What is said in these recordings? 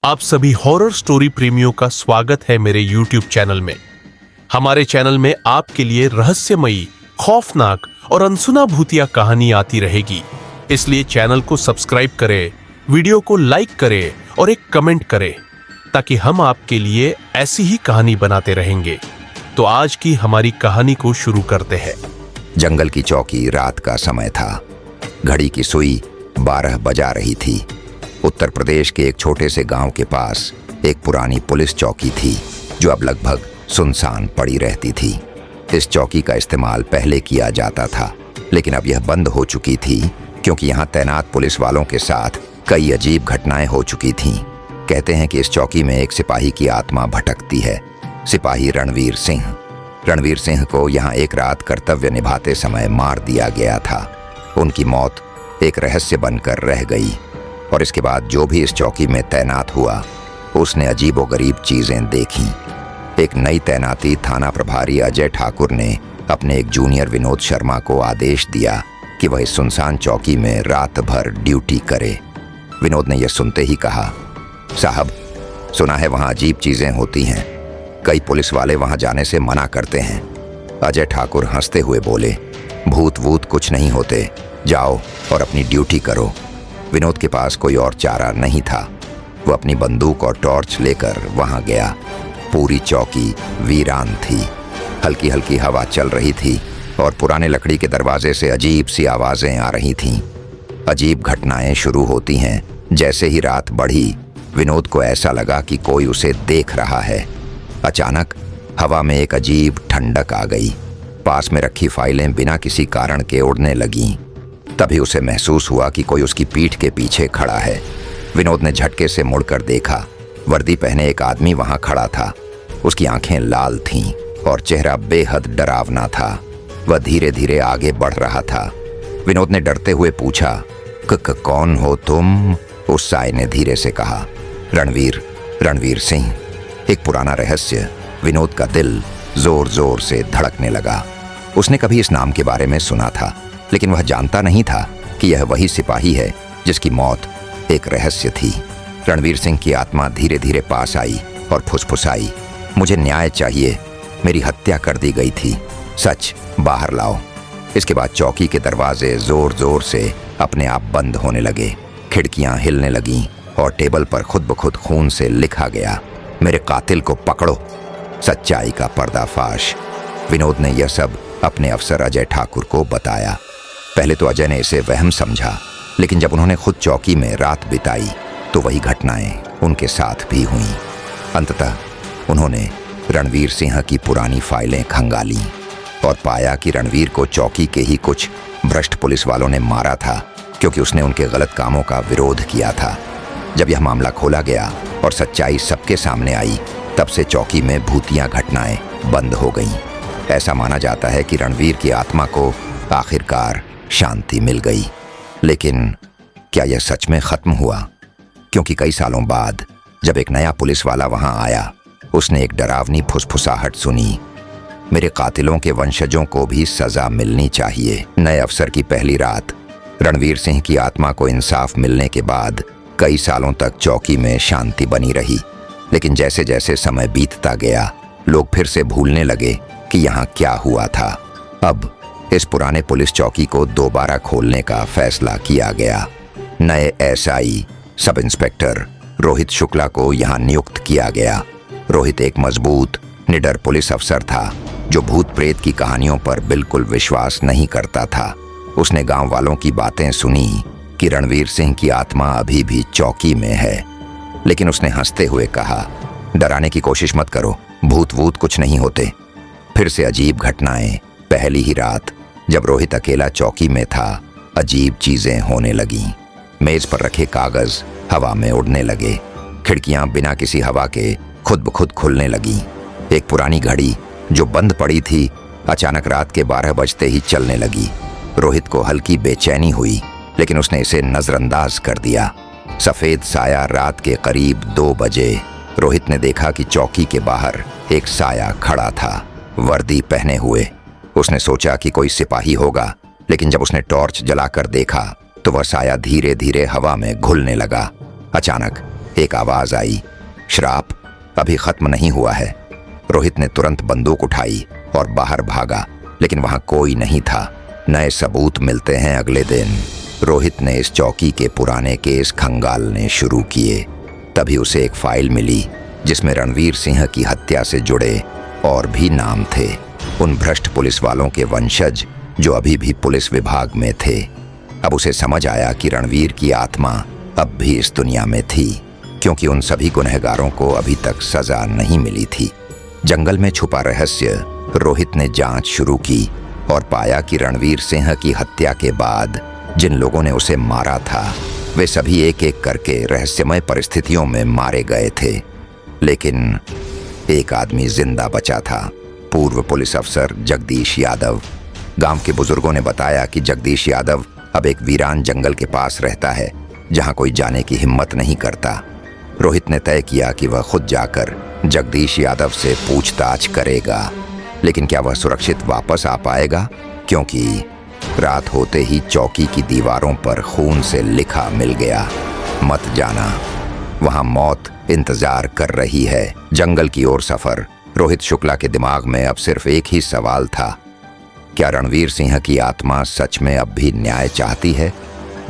आप सभी horror story प्रेमियों का स्वागत है मेरे YouTube चैनल में। हमारे चैनल में आपके लिए रहस्यमयी, खौफनाक और अनसुना भूतिया कहानी आती रहेगी। इसलिए चैनल को सब्सक्राइब करें, वीडियो को लाइक करें और एक कमेंट करें ताकि हम आपके लिए ऐसी ही कहानी बनाते रहेंगे। तो आज की हमारी कहानी को शुरू करते हैं। जंगल की चौकी, रात का समय था। घड़ी की सुई 12 बजा रही थी। उत्तर प्रदेश के एक छोटे से गांव के पास एक पुरानी पुलिस चौकी थी जो अब लगभग सुनसान पड़ी रहती थी। इस चौकी का इस्तेमाल पहले किया जाता था, लेकिन अब यह बंद हो चुकी थी क्योंकि यहाँ तैनात पुलिस वालों के साथ कई अजीब घटनाएं हो चुकी थीं। कहते हैं कि इस चौकी में एक सिपाही की आत्मा भटकती है, सिपाही रणवीर सिंह। रणवीर सिंह को यहाँ एक रात कर्तव्य निभाते समय मार दिया गया था। उनकी मौत एक रहस्य बनकर रह गई और इसके बाद जो भी इस चौकी में तैनात हुआ उसने अजीबोगरीब चीजें देखीं। एक नई तैनाती थाना प्रभारी अजय ठाकुर ने अपने एक जूनियर विनोद शर्मा को आदेश दिया कि वह इस सुनसान चौकी में रात भर ड्यूटी करे। विनोद ने यह सुनते ही कहा, साहब, सुना है वहाँ अजीब चीजें होती हैं। कई पुलिस वाले वहाँ जाने से मना करते हैं। अजय ठाकुर हंसते हुए बोले, भूत वूत कुछ नहीं होते, जाओ और अपनी ड्यूटी करो। विनोद के पास कोई और चारा नहीं था। वो अपनी बंदूक और टॉर्च लेकर वहां गया। पूरी चौकी वीरान थी। हल्की हल्की हवा चल रही थी और पुराने लकड़ी के दरवाजे से अजीब सी आवाजें आ रही थीं। अजीब घटनाएं शुरू होती हैं। जैसे ही रात बढ़ी, विनोद को ऐसा लगा कि कोई उसे देख रहा है। अचानक हवा में एक अजीब ठंडक आ गई। पास में रखी फाइलें बिना किसी कारण के उड़ने लगीं। तभी उसे महसूस हुआ कि कोई उसकी पीठ के पीछे खड़ा है। विनोद ने झटके से मुड़कर देखा। वर्दी पहने एक आदमी वहां खड़ा था। उसकी आंखें लाल थीं और चेहरा बेहद डरावना था। वह धीरे धीरे आगे बढ़ रहा था। विनोद ने डरते हुए पूछा, कौन हो तुम? उस साय ने धीरे से कहा, रणवीर सिंह। एक पुराना रहस्य। विनोद का दिल जोर जोर से धड़कने लगा। उसने कभी इस नाम के बारे में सुना था, लेकिन वह जानता नहीं था कि यह वही सिपाही है जिसकी मौत एक रहस्य थी। रणवीर सिंह की आत्मा धीरे धीरे पास आई और फुसफुसाई, मुझे न्याय चाहिए, मेरी हत्या कर दी गई थी, सच बाहर लाओ। इसके बाद चौकी के दरवाजे जोर जोर से अपने आप बंद होने लगे। खिड़कियां हिलने लगीं और टेबल पर खुद ब खुद खून से लिखा गया, मेरे कातिल को पकड़ो। सच्चाई का पर्दाफाश। विनोद ने यह सब अपने अफसर अजय ठाकुर को बताया। पहले तो अजय ने इसे वहम समझा, लेकिन जब उन्होंने खुद चौकी में रात बिताई तो वही घटनाएं उनके साथ भी हुईं। अंततः उन्होंने रणवीर सिंह की पुरानी फाइलें खंगाली और पाया कि रणवीर को चौकी के ही कुछ भ्रष्ट पुलिस वालों ने मारा था क्योंकि उसने उनके गलत कामों का विरोध किया था। जब यह मामला खोला गया और सच्चाई सबके सामने आई, तब से चौकी में भूतिया घटनाएं बंद हो गईं। ऐसा माना जाता है कि रणवीर की आत्मा को आखिरकार शांति मिल गई। लेकिन क्या यह सच में खत्म हुआ? क्योंकि कई सालों बाद जब एक नया पुलिस वाला वहां आया, उसने एक डरावनी फुसफुसाहट सुनी, मेरे कातिलों के वंशजों को भी सजा मिलनी चाहिए। नए अफसर की पहली रात। रणवीर सिंह की आत्मा को इंसाफ मिलने के बाद कई सालों तक चौकी में शांति बनी रही। लेकिन जैसे जैसे समय बीतता गया, लोग फिर से भूलने लगे कि यहाँ क्या हुआ था। अब इस पुराने पुलिस चौकी को दोबारा खोलने का फैसला किया गया। नए SI sub inspector Rohit Shukla को यहाँ नियुक्त किया गया। रोहित एक मजबूत, निडर पुलिस अफसर था जो भूत प्रेत की कहानियों पर बिल्कुल विश्वास नहीं करता था। उसने गांव वालों की बातें सुनी कि रणवीर सिंह की आत्मा अभी भी चौकी में है, लेकिन उसने हंसते हुए कहा, डराने की कोशिश मत करो, भूत वूत कुछ नहीं होते। फिर से अजीब घटनाएं। पहली ही रात जब रोहित अकेला चौकी में था, अजीब चीजें होने लगीं। मेज पर रखे कागज हवा में उड़ने लगे। खिड़कियां बिना किसी हवा के खुद ब खुद खुलने लगीं। एक पुरानी घड़ी जो बंद पड़ी थी, अचानक रात के 12 बजते ही चलने लगी। रोहित को हल्की बेचैनी हुई, लेकिन उसने इसे नजरअंदाज कर दिया। सफेद साया रात के करीब 2 बजे रोहित ने देखा कि चौकी के बाहर एक साया खड़ा था, वर्दी पहने हुए। उसने सोचा कि कोई सिपाही होगा, लेकिन जब उसने टॉर्च जलाकर देखा तो वह साया धीरे धीरे हवा में घुलने लगा। अचानक एक आवाज आई, श्राप अभी खत्म नहीं हुआ है। रोहित ने तुरंत बंदूक उठाई और बाहर भागा, लेकिन वहां कोई नहीं था। नए सबूत मिलते हैं अगले दिन। रोहित ने इस चौकी के पुराने केस खंगालने शुरू किए। तभी उसे एक फाइल मिली जिसमें रणवीर सिंह की हत्या से जुड़े और भी नाम थे, उन भ्रष्ट पुलिस वालों के वंशज जो अभी भी पुलिस विभाग में थे। अब उसे समझ आया कि रणवीर की आत्मा अब भी इस दुनिया में थी, क्योंकि उन सभी गुनहगारों को अभी तक सजा नहीं मिली थी। जंगल में छुपा रहस्य रोहित ने जांच शुरू की और पाया कि रणवीर सिंह की हत्या के बाद जिन लोगों ने उसे मारा था वे सभी एक एक करके रहस्यमय परिस्थितियों में मारे गए थे, लेकिन एक आदमी जिंदा बचा था, पूर्व पुलिस अफसर जगदीश यादव। गांव के बुजुर्गों ने बताया कि जगदीश यादव अब एक वीरान जंगल के पास रहता है, जहां कोई जाने की हिम्मत नहीं करता। रोहित ने तय किया कि वह खुद जाकर जगदीश यादव से पूछताछ करेगा, लेकिन क्या वह सुरक्षित वापस आ पाएगा? क्योंकि रात होते ही चौकी की दीवारों पर खून से लिखा मिल गया, मत जाना, वहां मौत इंतजार कर रही है। जंगल की ओर सफर। रोहित शुक्ला के दिमाग में अब सिर्फ एक ही सवाल था, क्या रणवीर सिंह की आत्मा सच में अब भी न्याय चाहती है?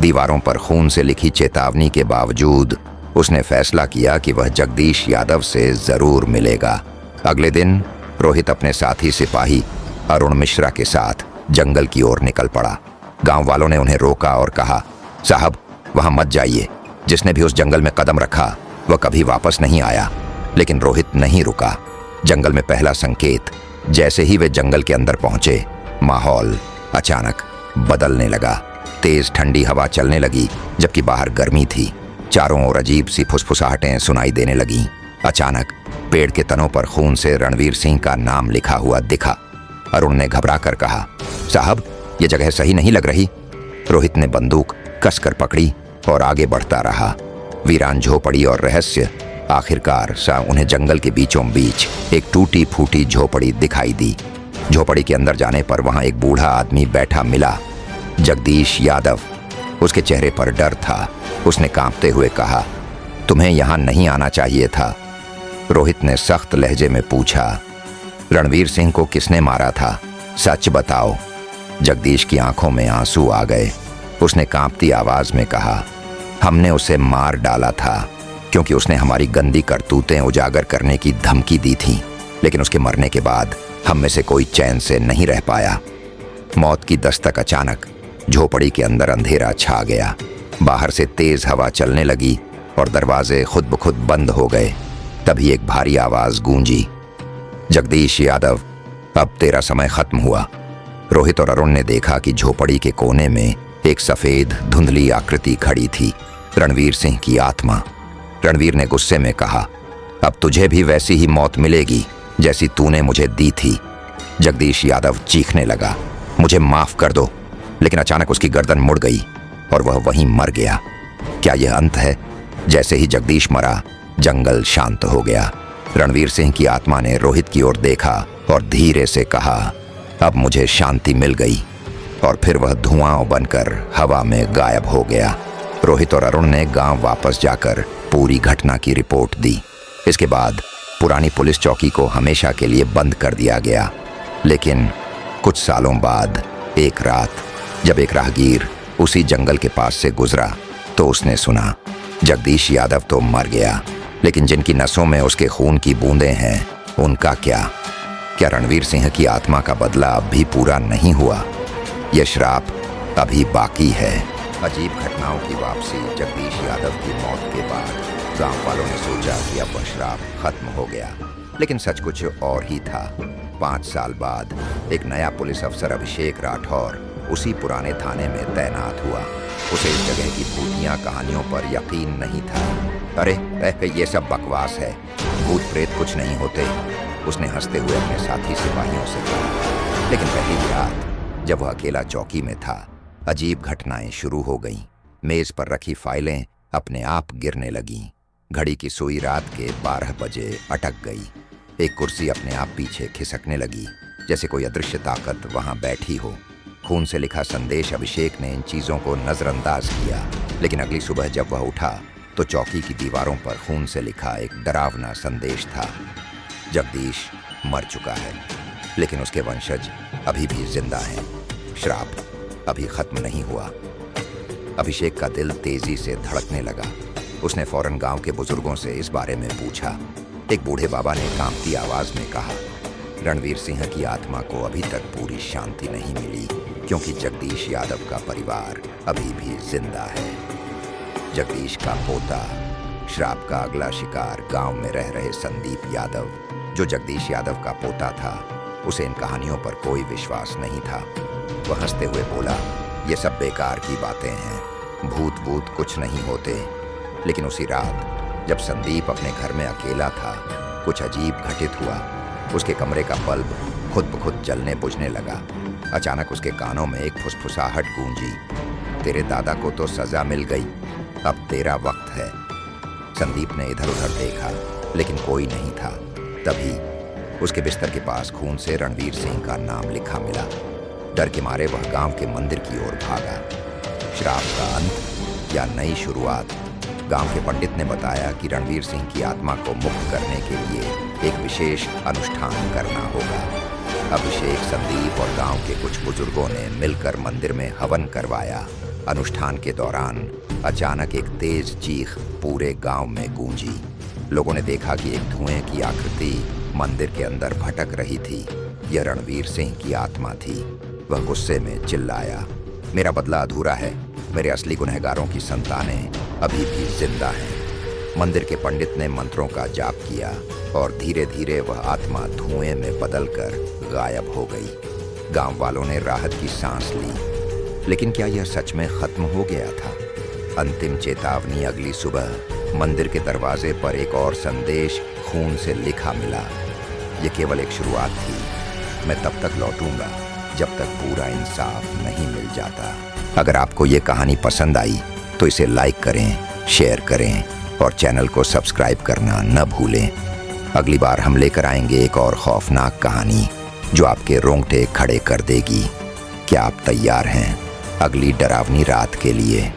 दीवारों पर खून से लिखी चेतावनी के बावजूद उसने फैसला किया कि वह जगदीश यादव से जरूर मिलेगा। अगले दिन रोहित अपने साथी सिपाही अरुण मिश्रा के साथ जंगल की ओर निकल पड़ा। गांव वालों ने उन्हें रोका और कहा, साहब वहां मत जाइए, जिसने भी उस जंगल में कदम रखा वह कभी वापस नहीं आया। लेकिन रोहित नहीं रुका। जंगल में पहला संकेत, जैसे ही वे जंगल के अंदर पहुंचे, माहौल अचानक बदलने लगा। तेज ठंडी हवा चलने लगी, जबकि बाहर गर्मी थी। चारों ओर अजीब सी फुसफुसाहटें सुनाई देने लगीं। अचानक पेड़ के तनों पर खून से रणवीर सिंह का नाम लिखा हुआ दिखा। अरुण ने घबरा कर कहा, साहब ये जगह सही नहीं लग रही। रोहित ने बंदूक कसकर पकड़ी और आगे बढ़ता रहा। वीरान झोपड़ी और रहस्य। आखिरकार उन्हें जंगल के बीचों बीच एक टूटी फूटी झोपड़ी दिखाई दी। झोपड़ी के अंदर जाने पर वहां एक बूढ़ा आदमी बैठा मिला, जगदीश यादव। उसके चेहरे पर डर था। उसने कांपते हुए कहा, तुम्हें यहां नहीं आना चाहिए था। रोहित ने सख्त लहजे में पूछा, रणवीर सिंह को किसने मारा था? सच बताओ। जगदीश की आंखों में आंसू आ गए। उसने कांपती आवाज में कहा, हमने उसे मार डाला था क्योंकि उसने हमारी गंदी करतूतें उजागर करने की धमकी दी थी, लेकिन उसके मरने के बाद हम में से कोई चैन से नहीं रह पाया। मौत की दस्तक। अचानक झोपड़ी के अंदर अंधेरा छा गया। बाहर से तेज हवा चलने लगी और दरवाजे खुद ब खुद बंद हो गए। तभी एक भारी आवाज गूंजी, जगदीश यादव, अब तेरा समय खत्म हुआ। रोहित और अरुण ने देखा कि झोपड़ी के कोने में एक सफेद धुंधली आकृति खड़ी थी, रणवीर सिंह की आत्मा। रणवीर ने गुस्से में कहा, अब तुझे भी वैसी ही मौत मिलेगी जैसी तूने मुझे दी थी। जगदीश यादव चीखने लगा, मुझे माफ कर दो। लेकिन अचानक उसकी गर्दन मुड़ गई और वह वहीं मर गया। क्या यह अंत है? जैसे ही जगदीश मरा, जंगल शांत हो गया। रणवीर सिंह की आत्मा ने रोहित की ओर देखा और धीरे से कहा, अब मुझे शांति मिल गई। और फिर वह धुआं बनकर हवा में गायब हो गया। रोहित और अरुण ने गांव वापस जाकर पूरी घटना की रिपोर्ट दी। इसके बाद पुरानी पुलिस चौकी को हमेशा के लिए बंद कर दिया गया। लेकिन कुछ सालों बाद एक रात जब एक राहगीर उसी जंगल के पास से गुजरा तो उसने सुना, जगदीश यादव तो मर गया, लेकिन जिनकी नसों में उसके खून की बूंदें हैं, उनका क्या? क्या रणवीर सिंह की आत्मा का बदला अब भी पूरा नहीं हुआ? यह श्राप अभी बाकी है। अजीब घटनाओं की वापसी। जगदीश यादव की मौत के बाद गांव वालों ने सोचा कि अब वह श्राप खत्म हो गया, लेकिन सच कुछ और ही था। 5 साल बाद एक नया पुलिस अफसर अभिषेक राठौर उसी पुराने थाने में तैनात हुआ। उसे इस जगह की भूतिया कहानियों पर यकीन नहीं था। अरे ये सब बकवास है, भूत प्रेत कुछ नहीं होते, उसने हंसते हुए अपने साथी सिपाहियों से कहा। लेकिन पहली रात जब वह अकेला चौकी में था, अजीब घटनाएं शुरू हो गईं। मेज पर रखी फाइलें अपने आप गिरने लगीं। घड़ी की सुई रात के 12 बजे अटक गई। एक कुर्सी अपने आप पीछे खिसकने लगी, जैसे कोई अदृश्य ताकत वहां बैठी हो। खून से लिखा संदेश। अभिषेक ने इन चीजों को नजरअंदाज किया, लेकिन अगली सुबह जब वह उठा तो चौकी की दीवारों पर खून से लिखा एक डरावना संदेश था। जगदीश मर चुका है, लेकिन उसके वंशज अभी भी जिंदा हैं। श्राप अभी खत्म नहीं हुआ। अभिषेक का दिल तेजी से धड़कने लगा। उसने फौरन गांव के बुजुर्गों से इस बारे में पूछा। एक बूढ़े बाबा ने कांपती आवाज में कहा, रणवीर सिंह की आत्मा को अभी तक पूरी शांति नहीं मिली, क्योंकि जगदीश यादव का परिवार अभी भी जिंदा है। जगदीश का पोता, श्राप का अगला शिकार गांव में रह रहे संदीप यादव, जो जगदीश यादव का पोता था, उसे इन कहानियों पर कोई विश्वास नहीं था। वह हंसते हुए बोला, ये सब बेकार की बातें हैं, भूत कुछ नहीं होते। लेकिन उसी रात जब संदीप अपने घर में अकेला था, कुछ अजीब घटित हुआ। उसके कमरे का बल्ब खुद ब खुद जलने बुझने लगा। अचानक उसके कानों में एक फुसफुसाहट गूंजी, तेरे दादा को तो सजा मिल गई, अब तेरा वक्त है। संदीप ने इधर उधर देखा, लेकिन कोई नहीं था। तभी उसके बिस्तर के पास खून से रणवीर सिंह का नाम लिखा मिला। डर के मारे वह गांव के मंदिर की ओर भागा। श्राप का अंत या नई शुरुआत? गांव के पंडित ने बताया कि रणवीर सिंह की आत्मा को मुक्त करने के लिए एक विशेष अनुष्ठान करना होगा। अभिषेक, संदीप और गांव के कुछ बुजुर्गों ने मिलकर मंदिर में हवन करवाया। अनुष्ठान के दौरान अचानक एक तेज चीख पूरे गांव में गूंजी। लोगों ने देखा कि एक धुएं की आकृति मंदिर के अंदर भटक रही थी। यह रणवीर सिंह की आत्मा थी। वह गुस्से में चिल्लाया, मेरा बदला अधूरा है, मेरे असली गुनहगारों की संतानें अभी भी जिंदा हैं। मंदिर के पंडित ने मंत्रों का जाप किया और धीरे धीरे वह आत्मा धुएं में बदलकर गायब हो गई। गांव वालों ने राहत की सांस ली। लेकिन क्या यह सच में खत्म हो गया था? अंतिम चेतावनी अगली सुबह मंदिर के दरवाजे पर एक और संदेश खून से लिखा मिला, यह केवल एक शुरुआत थी। मैं तब तक लौटूंगा जब तक पूरा इंसाफ नहीं मिल जाता। अगर आपको ये कहानी पसंद आई तो इसे लाइक करें, शेयर करें और चैनल को सब्सक्राइब करना न भूलें। अगली बार हम लेकर आएंगे एक और खौफनाक कहानी जो आपके रोंगटे खड़े कर देगी। क्या आप तैयार हैं अगली डरावनी रात के लिए?